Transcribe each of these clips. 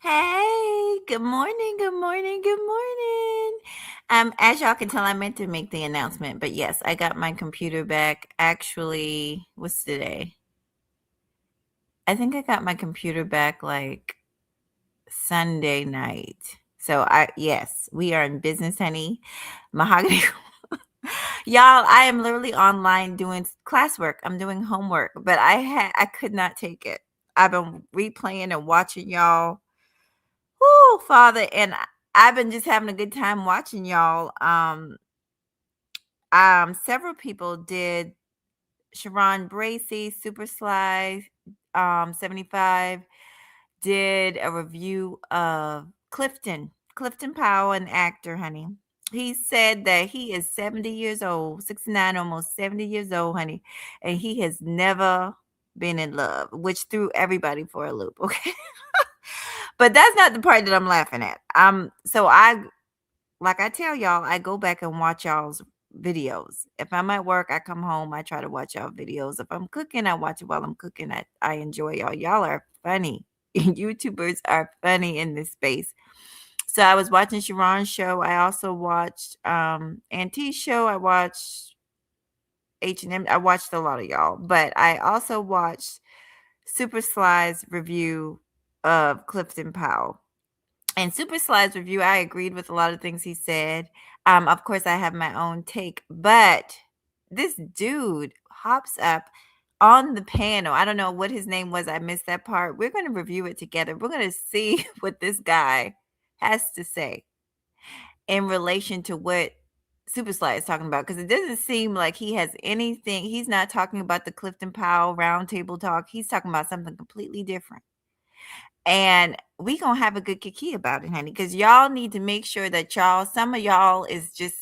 Hey, good morning, good morning, good morning. As y'all can tell, I meant to make the announcement, but yes, I got my computer back. Actually, what's today? I think I got my computer back like Sunday night. Yes, we are in business, honey. Mahogany. Y'all, I am literally online doing classwork. I'm doing homework, but I could not take it. I've been replaying and watching y'all. Whoo, Father, and I've been just having a good time watching y'all. Several people did. Sharon Bracy, Super Sly, 75 did a review of Clifton Powell, an actor, honey. He said that he is 70 years old, 69, almost 70 years old, honey, and he has never been in love, which threw everybody for a loop, okay? But that's not the part that I'm laughing at. Like I tell y'all, I go back and watch y'all's videos. If I'm at work, I come home, I try to watch y'all videos. If I'm cooking, I watch it while I'm cooking. I enjoy y'all. Y'all are funny. YouTubers are funny in this space. So I was watching Sharon's show. I also watched Auntie's show. I watched H&M. I watched a lot of y'all, but I also watched Super Sly's review of Clifton Powell. And Super Sly's review, I agreed with a lot of things he said. Of course, I have my own take, but this dude hops up on the panel. I don't know what his name was. I missed that part. We're going to review it together. We're going to see what this guy has to say in relation to what Super Sly is talking about, because it doesn't seem like he has anything. He's not talking about the Clifton Powell roundtable talk. He's talking about something completely different. And we gonna have a good kiki about it, honey, because y'all need to make sure that some of y'all is just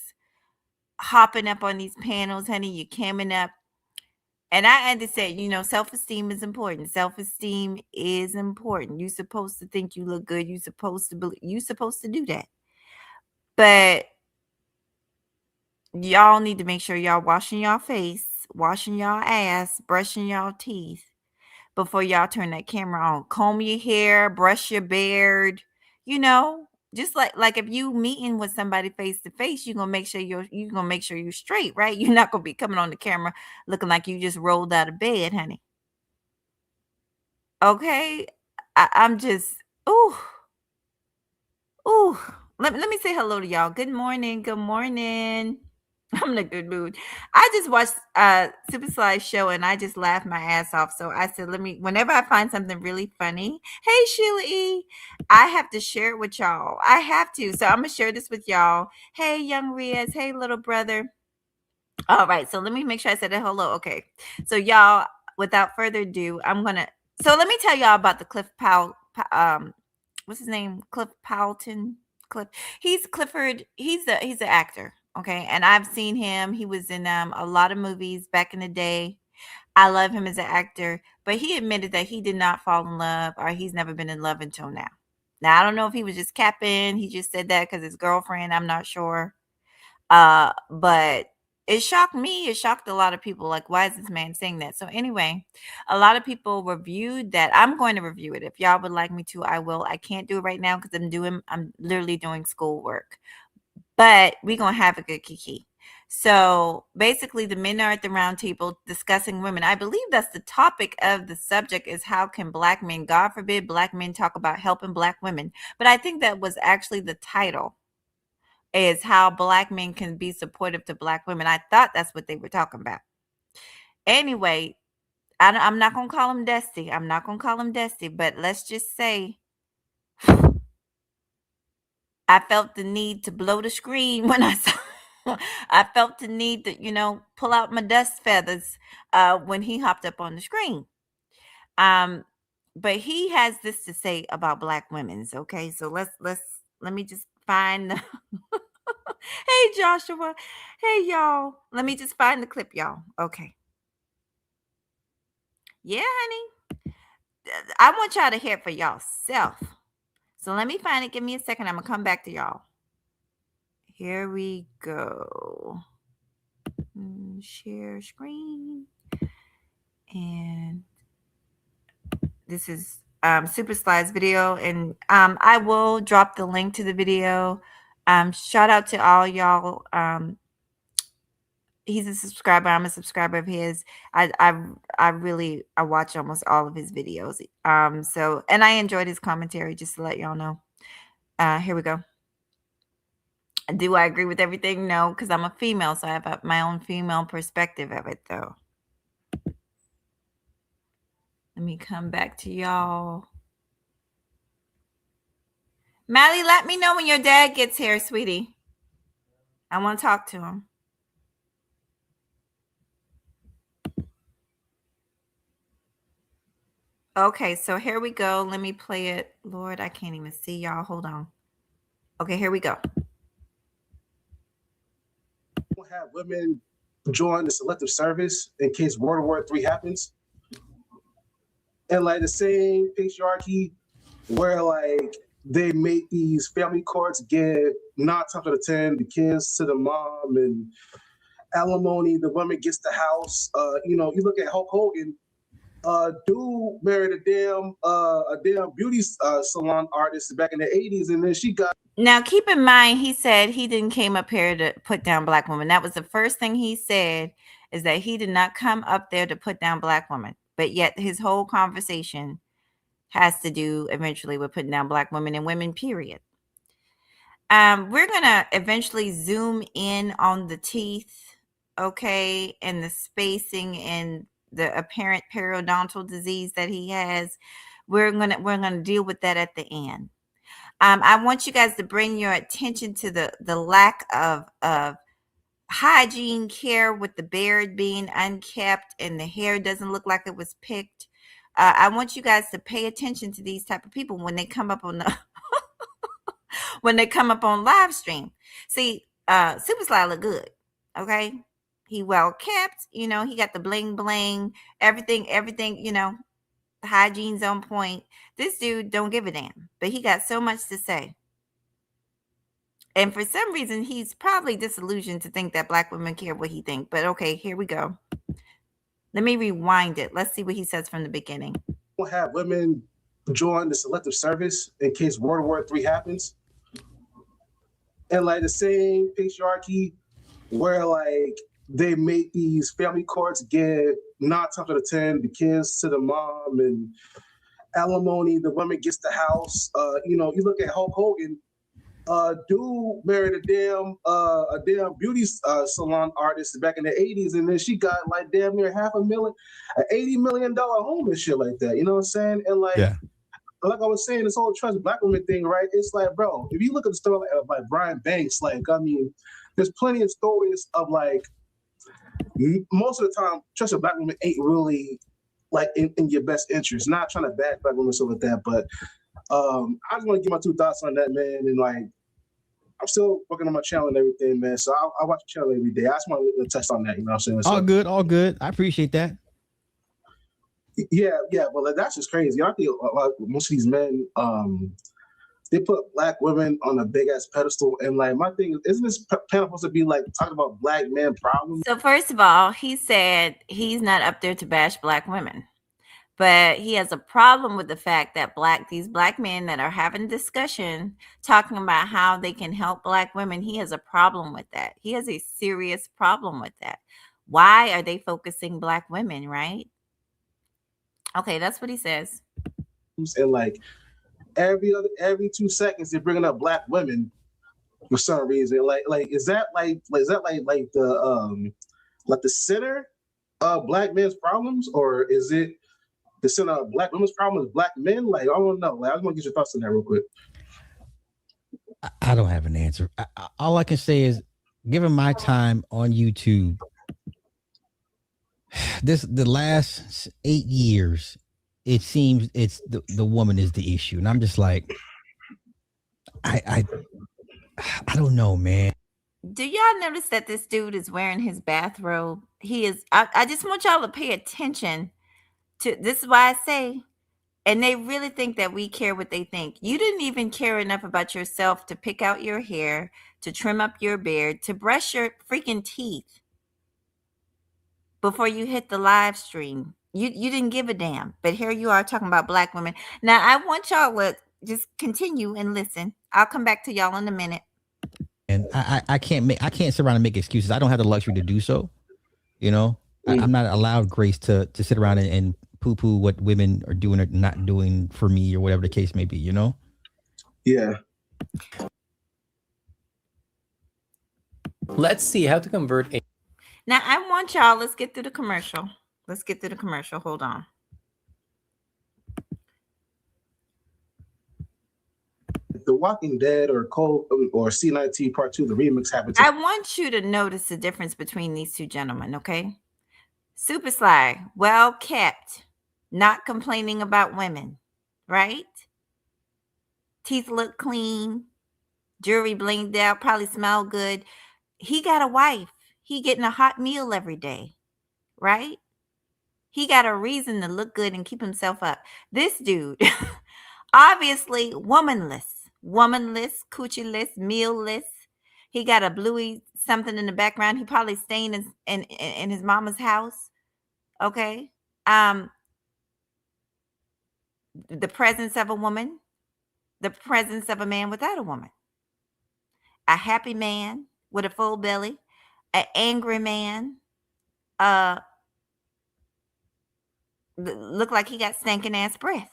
hopping up on these panels, honey. You're camming up. And I understand, self-esteem is important. Self-esteem is important. You're supposed to think you look good. You're supposed to do that. But y'all need to make sure y'all washing y'all face, washing y'all ass, brushing y'all teeth before y'all turn that camera on. Comb your hair, brush your beard, you know, just like if you meeting with somebody face to face, you're gonna make sure you're straight, right? You're not gonna be coming on the camera looking like you just rolled out of bed, honey. Okay. I'm just ooh, ooh. Let me say hello to y'all. Good morning. Good morning. I'm in a good mood. I just watched Super Sly show and I just laughed my ass off. So I said, whenever I find something really funny, hey Sheila E, I have to share it with y'all. I have to. So I'm gonna share this with y'all. Hey young Riaz, hey little brother. All right, so let me make sure I said a hello. Okay. So y'all, without further ado, so let me tell y'all about the Cliff Powell what's his name? Cliff Powelton. Cliff. He's Clifford. He's an actor. Okay, and I've seen him. He was in a lot of movies back in the day. I love him as an actor, but he admitted that he did not fall in love, or he's never been in love until now. Now I don't know if he was just capping. He just said that because his girlfriend. I'm not sure. But it shocked me. It shocked a lot of people. Like, why is this man saying that? So anyway, a lot of people reviewed that. I'm going to review it. If y'all would like me to, I will. I can't do it right now because I'm literally doing schoolwork. But we're gonna have a good kiki. So basically, the men are at the round table discussing women. I believe that's the topic of the subject is how can black men, God forbid, black men talk about helping black women. But I think that was actually the title is how black men can be supportive to black women. I thought that's what they were talking about. Anyway, I'm not going to call him Dusty. I'm not going to call him Dusty, but let's just say I felt the need to blow the screen when I saw. I felt the need to, pull out my dust feathers when he hopped up on the screen. Um, but he has this to say about black women's. Okay, so let me just find the hey Joshua. Hey y'all. Let me just find the clip, y'all. Okay. Yeah, honey. I want y'all to hear it for y'allself. So let me find it. Give me a second. I'm gonna come back to y'all. Here we go. Share screen. And this is Super Slide's video, and I will drop the link to the video. Shout out to all y'all. He's a subscriber. I'm a subscriber of his. I watch almost all of his videos. So, and I enjoyed his commentary. Just to let y'all know. Here we go. Do I agree with everything? No, because I'm a female, so I have my own female perspective of it, though. Let me come back to y'all. Mally, let me know when your dad gets here, sweetie. I want to talk to him. Okay, so here we go. Let me play it. Lord, I can't even see y'all. Hold on. Okay, here we go. We'll have women join the selective service in case World War III happens. And like the same patriarchy where like they make these family courts give 9 times out of 10 the kids to the mom, and alimony, the woman gets the house. You look at Hulk Hogan, dude married a damn beauty salon artist back in the 80s, and then she got. Now, keep in mind, he said he didn't came up here to put down black women. That was the first thing he said, is that he did not come up there to put down black women. But yet his whole conversation has to do eventually with putting down black women and women, period. We're going to eventually zoom in on the teeth, okay, and the spacing and the apparent periodontal disease that he has. We're gonna deal with that at the end. I want you guys to bring your attention to the lack of hygiene care, with the beard being unkept and the hair doesn't look like it was picked. I want you guys to pay attention to these type of people when they come up on the when they come up on live stream. See, Super Sly look good, okay? He well kept, he got the bling bling, everything, hygiene's on point. This dude don't give a damn, but he got so much to say. And for some reason, he's probably disillusioned to think that black women care what he thinks. But okay, here we go. Let me rewind it. Let's see what he says from the beginning. We'll have women join the selective service in case World War III happens. And like the same patriarchy where like they make these family courts give 9 times out of 10 the kids to the mom, and alimony, the woman gets the house. You look at Hulk Hogan, dude married a damn beauty salon artist back in the 80s, and then she got like damn near $500,000, an $80 million home and shit like that. You know what I'm saying? And like, yeah. Like I was saying, this whole trust black women thing, right? It's like, bro, if you look at the story of like Brian Banks, like, I mean, there's plenty of stories of like, most of the time, trust a black woman ain't really like in your best interest. Not trying to back black women, stuff like that, but I just want to give my 2 thoughts on that, man. And like, I'm still working on my channel and everything, man. So I watch the channel every day. I just want to touch on that, you know what I'm saying? So, all good. I appreciate that. Yeah. Well, that's just crazy. I think most of these men, they put black women on a big ass pedestal, and like my thing isn't this panel supposed to be like talking about black men problems? So first of all, he said he's not up there to bash black women, but he has a problem with the fact that these black men that are having discussion talking about how they can help black women, he has a problem with that. He has a serious problem with that. Why are they focusing black women, right? Okay, that's what he says. And like every 2 seconds they're bringing up black women for some reason. Like is that like the center of black men's problems, or is it the center of black women's problems, black men? Like, I don't know. Like, I just want to get your thoughts on that real quick. I don't have an answer. All I can say is, given my time on YouTube, the last 8 years, it seems it's the woman is the issue, and I'm just like, I don't know, man. Do y'all notice that this dude is wearing his bathrobe? He is. I just want y'all to pay attention to this. Is why I say, and they really think that we care what they think. You didn't even care enough about yourself to pick out your hair, to trim up your beard, to brush your freaking teeth before you hit the live stream. You didn't give a damn, but here you are talking about black women. Now I want y'all to just continue and listen. I'll come back to y'all in a minute. And I can't sit around and make excuses. I don't have the luxury to do so. You know, I'm not allowed grace to sit around and poo poo what women are doing or not doing for me or whatever the case may be. You know. Yeah. Let's see how to convert a Now I want y'all. Let's get through the commercial. Let's get through the commercial. Hold on. The Walking Dead or Cold or C19 Part 2, the remix happened. I want you to notice the difference between these two gentlemen, okay? Super Sly, well kept, not complaining about women, right? Teeth look clean, jewelry blinged out, probably smell good. He got a wife. He getting a hot meal every day, right? He got a reason to look good and keep himself up. This dude, obviously womanless, coochieless, mealless. He got a bluey something in the background. He probably staying in his mama's house. Okay. Um, the presence of a woman, the presence of a man without a woman, a happy man with a full belly, an angry man, uh, look like he got stinking ass breath.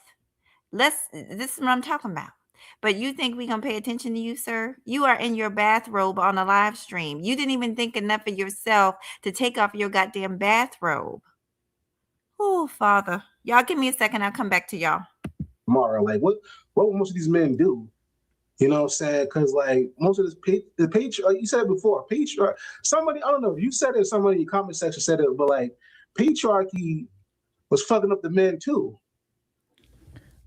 This is what I'm talking about. But you think we gonna pay attention to you, sir? You are in your bathrobe on a live stream. You didn't even think enough of yourself to take off your goddamn bathrobe. Oh, Father. Y'all give me a second. I'll come back to y'all. Tomorrow, like what will most of these men do? You know what I'm saying? Because like most of this the page, you said it before, patriarchy. Somebody, I don't know if you said it, somebody in your comment section said it, but like patriarchy was fucking up the men too.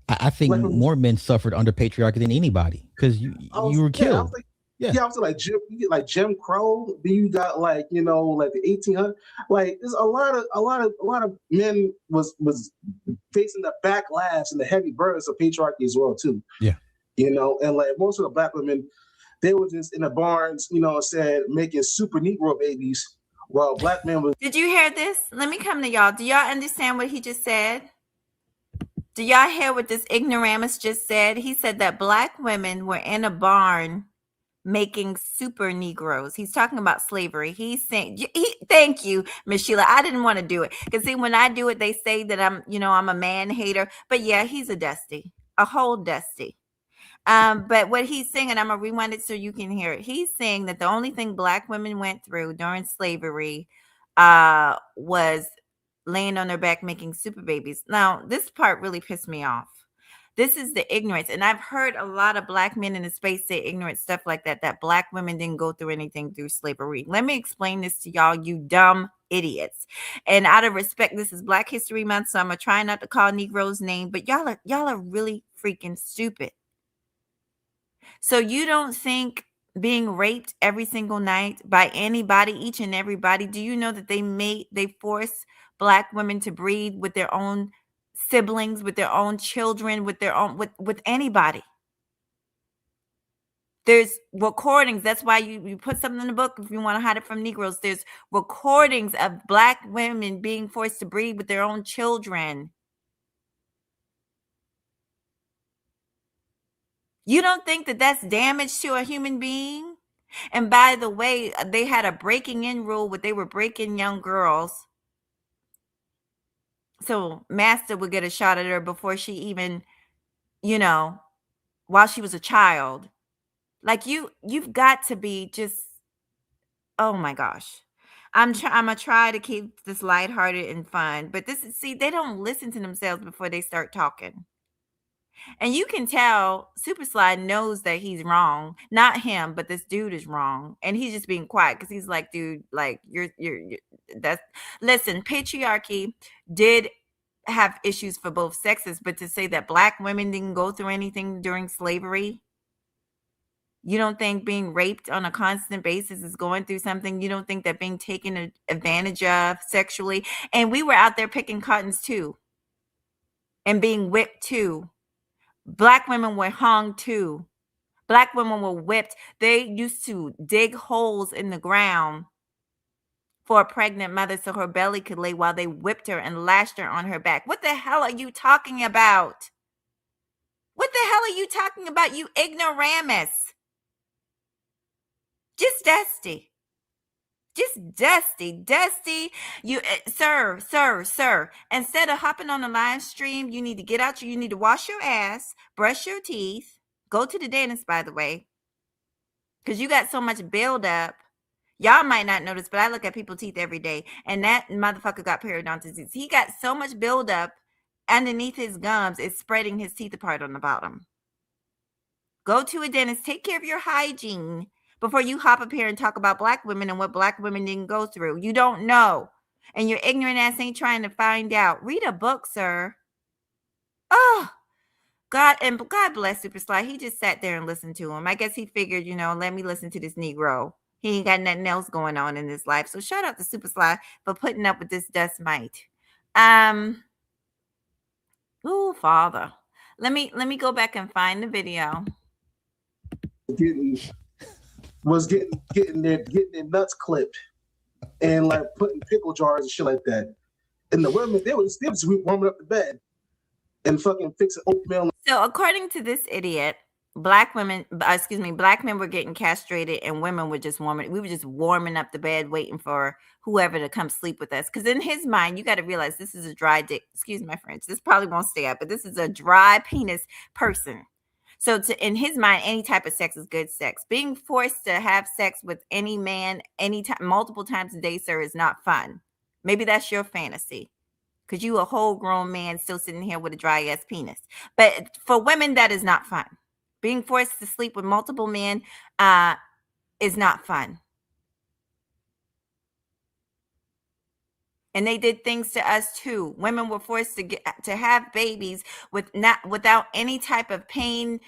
I think Like, more men suffered under patriarchy than anybody because you were yeah, I killed. was like, Yeah. yeah, I was like Jim, you get like Jim Crow. Then you got like like the 1800s. Like there's a lot of men was facing the backlash and the heavy burdens of patriarchy as well too. Yeah. And like most of the black women, they were just in the barns, said making super Negro babies, while black men was. Did you hear this? Let me come to y'all. Do y'all understand what he just said? Do y'all hear what this ignoramus just said? He said that black women were in a barn making super Negroes. He's talking about slavery. He's saying, thank you, Miss Sheila. I didn't want to do it. Because see, when I do it, they say that I'm a man hater. But yeah, he's a Dusty, a whole Dusty. But what he's saying, and I'm gonna rewind it so you can hear it. He's saying that the only thing black women went through during slavery was laying on their back making super babies. Now, this part really pissed me off. This is the ignorance. And I've heard a lot of black men in the space say ignorant stuff like that black women didn't go through anything through slavery. Let me explain this to y'all, you dumb idiots. And out of respect, this is Black History Month, so I'm gonna try not to call Negroes name, but y'all are really freaking stupid. So you don't think being raped every single night by anybody, each and everybody, do you know that they force black women to breed with their own siblings, with their own children, with anybody? There's recordings. That's why you put something in the book if you want to hide it from Negroes. There's recordings of black women being forced to breed with their own children. You don't think that that's damage to a human being? And by the way, they had a breaking in rule where they were breaking young girls. So Master would get a shot at her before she even, while she was a child. Like you've got to be just, oh my gosh. I'm gonna try to keep this lighthearted and fun, but they don't listen to themselves before they start talking. And you can tell Super Slide knows that he's wrong. Not him, but this dude is wrong. And he's just being quiet because he's like, dude, like you're that's listen, patriarchy did have issues for both sexes, but to say that black women didn't go through anything during slavery, you don't think being raped on a constant basis is going through something? You don't think that being taken advantage of sexually? And we were out there picking cottons too and being whipped too. Black women were hung too. Black women were whipped. They used to dig holes in the ground for a pregnant mother so her belly could lay while they whipped her and lashed her on her back. What the hell are you talking about? What the hell are you talking about, you ignoramus? Just dusty. Just dusty. You, sir. Instead of hopping on the live stream, you need to get out. You need to wash your ass, brush your teeth, go to the dentist, by the way, because you got so much buildup. Y'all might not notice, but I look at people's teeth every day, and that motherfucker got periodontitis. He got so much buildup underneath his gums, it's spreading his teeth apart on the bottom. Go to a dentist. Take care of your hygiene before you hop up here and talk about black women and what black women didn't go through. You don't know. And your ignorant ass ain't trying to find out. Read a book, sir. Oh, God, and God bless Super Sly. He just sat there and listened to him. I guess he figured, let me listen to this Negro. He ain't got nothing else going on in his life. So shout out to Super Sly for putting up with this dust mite. Oh, Father. Let me go back and find the video. Getting their nuts clipped and like putting pickle jars and shit like that. And the women, they was warming up the bed and fucking fixing oatmeal. So according to this idiot, black men were getting castrated and women were just warming up the bed waiting for whoever to come sleep with us. Because in his mind, you got to realize this is a dry dick. Excuse my French. This probably won't stay up, but this is a dry penis person. So in his mind, any type of sex is good sex. Being forced to have sex with any man anytime, multiple times a day, sir, is not fun. Maybe that's your fantasy, because you a whole grown man still sitting here with a dry ass penis. But for women, that is not fun. Being forced to sleep with multiple men is not fun. And they did things to us too. Women were forced to have babies without any type of pain,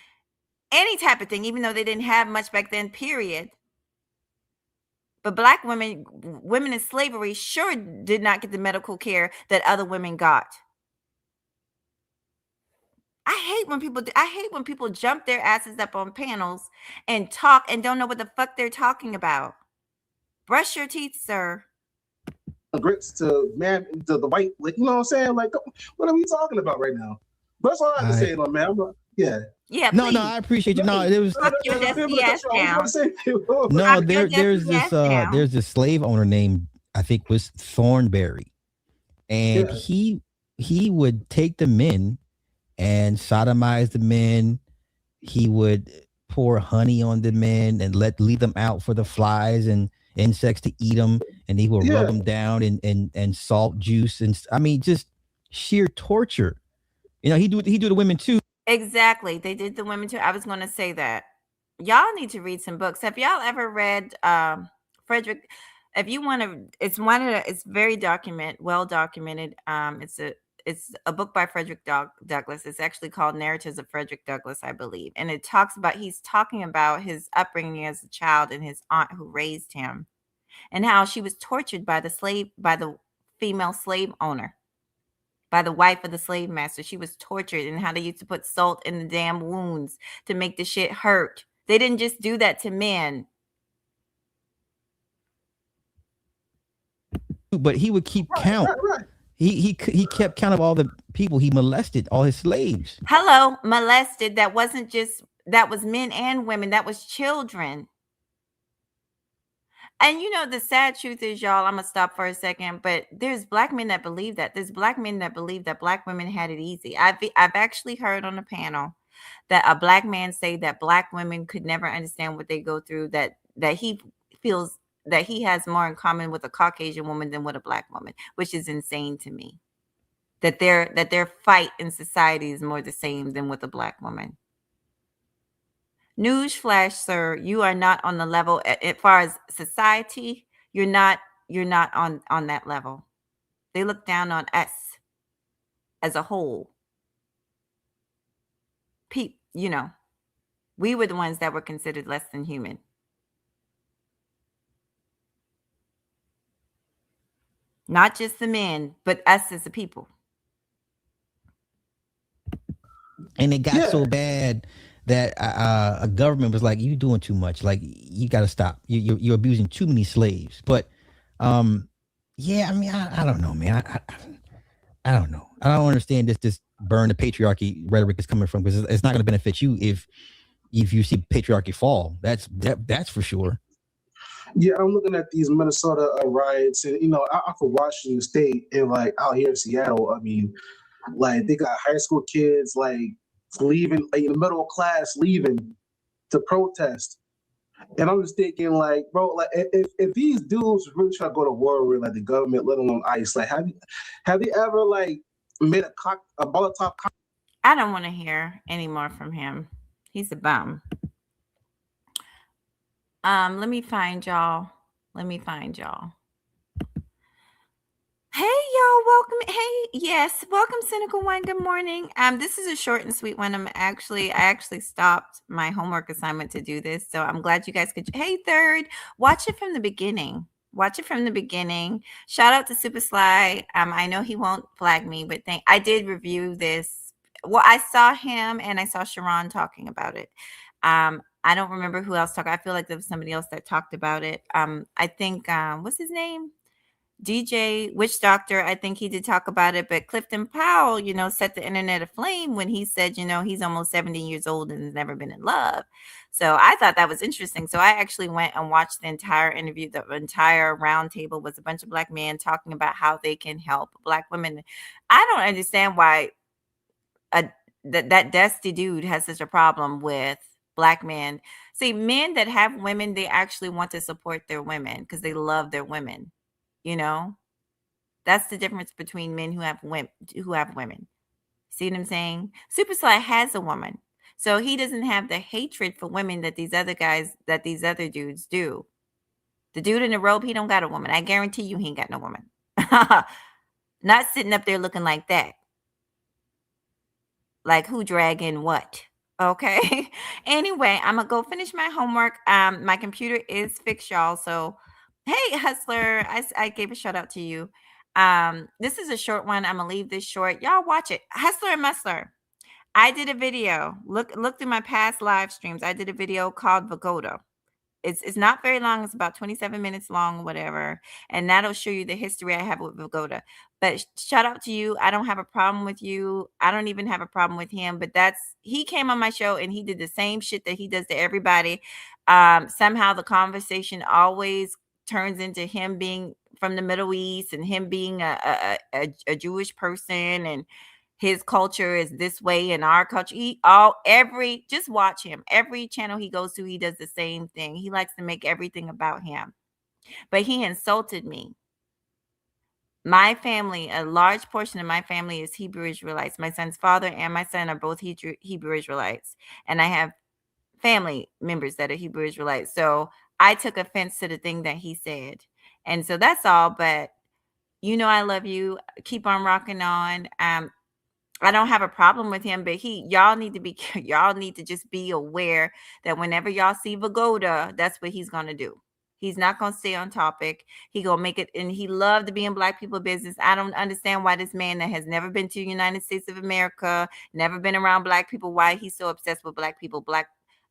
any type of thing, even though they didn't have much back then, period. But black women in slavery sure did not get the medical care that other women got. I hate when people jump their asses up on panels and talk and don't know what the fuck they're talking about. Brush your teeth, sir. Grits to the white, like, you know what I'm saying? Like, what are we talking about right now? That's all I have to say, man. Yeah. Yeah. No, I appreciate you. No, it was. Fuck your dusty ass down. No, there's this slave owner named, I think was Thornberry, and he would take the men and sodomize the men. He would pour honey on the men and leave them out for the flies and insects to eat them, and he will rub them down and salt juice, and I mean, just sheer torture. He do the women too. Exactly, they did the women too. I was going to say that y'all need to read some books. Have y'all ever read Frederick? If you want to, it's very well documented. It's a book by Frederick Douglass. It's actually called Narratives of Frederick Douglass, I believe. And he's talking about his upbringing as a child and his aunt who raised him, and how she was tortured by the female slave owner, by the wife of the slave master. She was tortured, and how they used to put salt in the damn wounds to make the shit hurt. They didn't just do that to men. But he would keep count. Right. He kept count of all the people he molested, all his slaves. Hello, molested. That was men and women. That was children. And the sad truth is, y'all, I'm going to stop for a second, but there's black men that believe that. There's black men that believe that black women had it easy. I've actually heard on a panel that a black man say that black women could never understand what they go through, that he feels that he has more in common with a Caucasian woman than with a black woman, which is insane to me. That their fight in society is more the same than with a black woman. Newsflash, sir, you are not on the level as far as society. You're not on that level. They look down on us as a whole. We were the ones that were considered less than human. Not just the men, but us as a people. And it got so bad that a government was like, "You doing too much. Like, you got to stop. You're abusing too many slaves." But Yeah, I mean, I don't know, man. I don't know. I don't understand this burn the patriarchy rhetoric is coming from, because it's not going to benefit you if you see patriarchy fall. That's for sure. Yeah, I'm looking at these Minnesota riots, and I'm from Washington State, and like out here in Seattle, I mean, like they got high school kids like leaving, like in the middle class leaving to protest. And I'm just thinking, like, bro, like if these dudes really try to go to war with like the government, let alone ICE, like have you ever like made a Molotov I don't want to hear any more from him. He's a bum. Let me find y'all. Let me find y'all. Hey y'all, welcome. Hey, yes, welcome, Cynical One. Good morning. This is a short and sweet one. I actually stopped my homework assignment to do this, so I'm glad you guys could. Hey, third, watch it from the beginning. Watch it from the beginning. Shout out to Super Sly. I know he won't flag me, but I did review this. Well, I saw him and I saw Sharon talking about it. I don't remember who else talked. I feel like there was somebody else that talked about it. I think what's his name? DJ Witch Doctor, I think he did talk about it, but Clifton Powell, set the internet aflame when he said, he's almost 70 years old and has never been in love. So I thought that was interesting. So I actually went and watched the entire interview. The entire roundtable was a bunch of black men talking about how they can help black women. I don't understand why a, that dusty dude has such a problem with black men. See, men that have women, they actually want to support their women because they love their women. You know, that's the difference between men who have women. See what I'm saying? Super Sly has a woman. So he doesn't have the hatred for women that these other dudes do. The dude in the robe, he don't got a woman. I guarantee you he ain't got no woman. Not sitting up there looking like that. Like who dragging what? Okay. Anyway, I'm gonna go finish my homework. My computer is fixed, y'all. So, hey, Hustler, I gave a shout out to you. This is a short one. I'm gonna leave this short. Y'all watch it. Hustler and Musler. I did a video. Look through my past live streams. I did a video called Vagoda. It's not very long. It's about 27 minutes long, whatever. And that'll show you the history I have with Vagoda. But shout out to you. I don't have a problem with you. I don't even have a problem with him. But he came on my show and he did the same shit that he does to everybody. Somehow the conversation always turns into him being from the Middle East and him being a Jewish person, and his culture is this way and our culture. Just watch him. Every channel he goes to, he does the same thing. He likes to make everything about him. But he insulted me. My family, a large portion of my family is Hebrew Israelites. My son's father and my son are both Hebrew Israelites. And I have family members that are Hebrew Israelites. So I took offense to the thing that he said. And so that's all. But I love you. Keep on rocking on. I don't have a problem with him, but y'all need to y'all need to just be aware that whenever y'all see Vagoda, that's what he's gonna do. He's not gonna stay on topic. He gonna make it, and he loved to be in black people business. I don't understand why this man that has never been to the United States of America, never been around black people, why he's so obsessed with black people.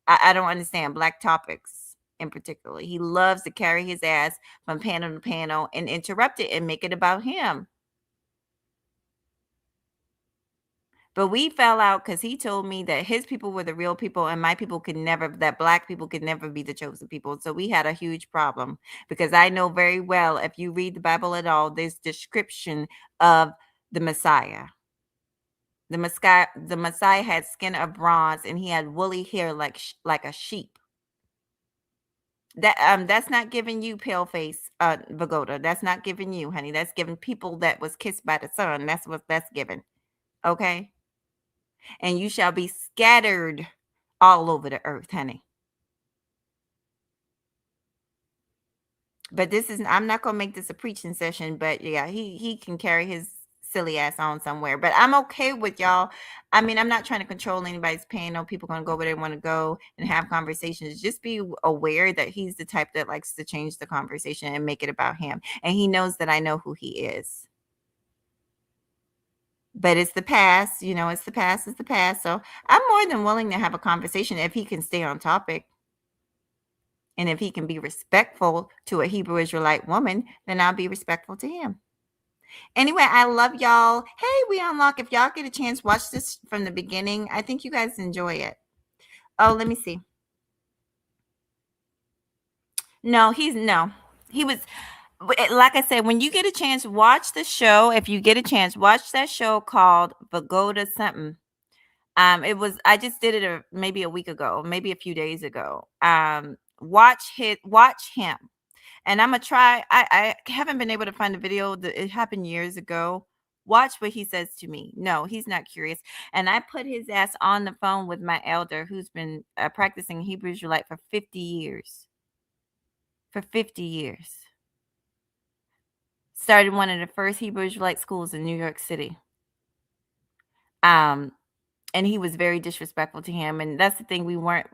I don't understand black topics in particular. He loves to carry his ass from panel to panel and interrupt it and make it about him. But we fell out because he told me that his people were the real people and my people that black people could never be the chosen people. So we had a huge problem because I know very well, if you read the Bible at all, there's description of the Messiah. The Messiah had skin of bronze and he had woolly hair like a sheep. That's not giving you pale face, Vagoda. That's not giving you, honey. That's giving people that was kissed by the sun. That's what that's given. Okay. And you shall be scattered all over the earth, honey. But I'm not gonna make this a preaching session, but yeah, he can carry his silly ass on somewhere. But I'm okay with y'all. I mean, I'm not trying to control anybody's pain. No, people gonna go where they want to go and have conversations. Just be aware that he's the type that likes to change the conversation and make it about him. And he knows that I know who he is. But it's the past, it's the past, it's the past. So I'm more than willing to have a conversation if he can stay on topic. And if he can be respectful to a Hebrew Israelite woman, then I'll be respectful to him. Anyway, I love y'all. Hey, we unlock. If y'all get a chance, watch this from the beginning. I think you guys enjoy it. Oh, let me see. No, he was like I said, when you get a chance, watch the show. If you get a chance, watch that show called Pagoda something. It was I just did it maybe a week ago, maybe a few days ago. Watch him. And I'm gonna try. I haven't been able to find a video. It happened years ago. Watch what he says to me. No, he's not curious. And I put his ass on the phone with my elder, who's been practicing Hebrew Israelite for 50 years. For 50 years. Started one of the first Hebrew Israelite schools in New York City. And he was very disrespectful to him. And that's the thing. We weren't,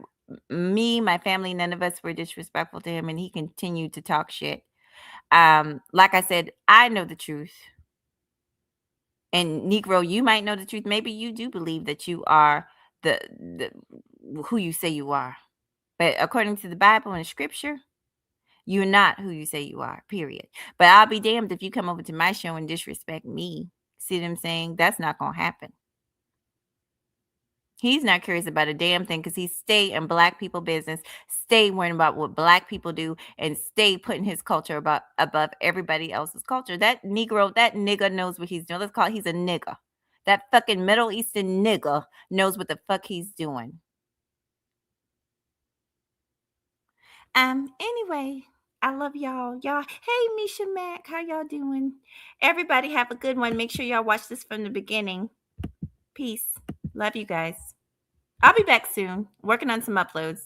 me, my family, none of us were disrespectful to him. And he continued to talk shit. Like I said, I know the truth. And Negro, you might know the truth. Maybe you do believe that you are the who you say you are. But according to the Bible and scripture, you're not who you say you are, period. But I'll be damned if you come over to my show and disrespect me. See what I'm saying? That's not going to happen. He's not curious about a damn thing because he stay in black people business, stay worrying about what black people do, and stay putting his culture above everybody else's culture. That Negro, that nigga knows what he's doing. Let's call it, he's a nigga. That fucking Middle Eastern nigga knows what the fuck he's doing. Anyway, I love y'all. Y'all, hey Misha Mac, how y'all doing? Everybody have a good one. Make sure y'all watch this from the beginning. Peace. Love you guys. I'll be back soon, working on some uploads.